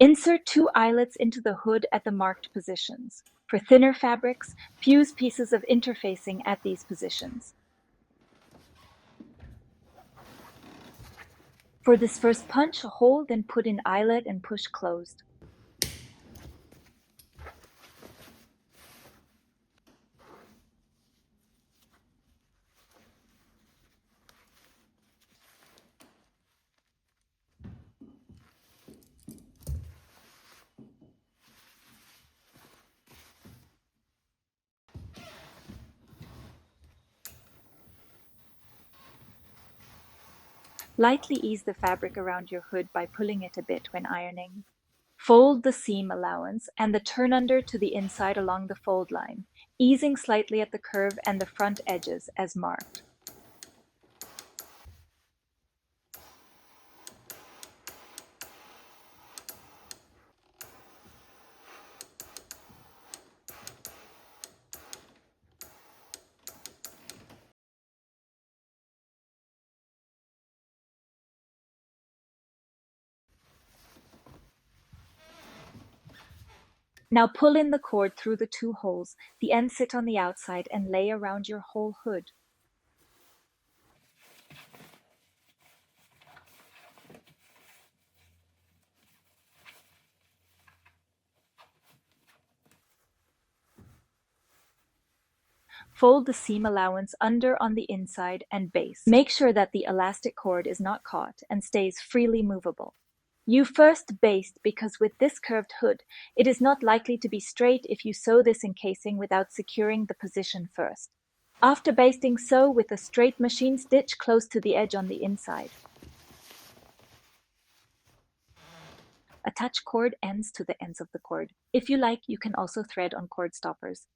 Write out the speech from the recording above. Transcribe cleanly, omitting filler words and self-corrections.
Insert 2 eyelets into the hood at the marked positions. For thinner fabrics, fuse pieces of interfacing at these positions. For this first punch, hold and put in eyelet and push closed. Lightly ease the fabric around your hood by pulling it a bit when ironing. Fold the seam allowance and the turn-under to the inside along the fold line, easing slightly at the curve and the front edges as marked. Now pull in the cord through the 2 holes, the ends sit on the outside and lay around your whole hood. Fold the seam allowance under on the inside and baste. Make sure that the elastic cord is not caught and stays freely movable. You first baste because with this curved hood, it is not likely to be straight if you sew this encasing without securing the position first. After basting, sew with a straight machine stitch close to the edge on the inside. Attach cord ends to the ends of the cord. If you like, you can also thread on cord stoppers.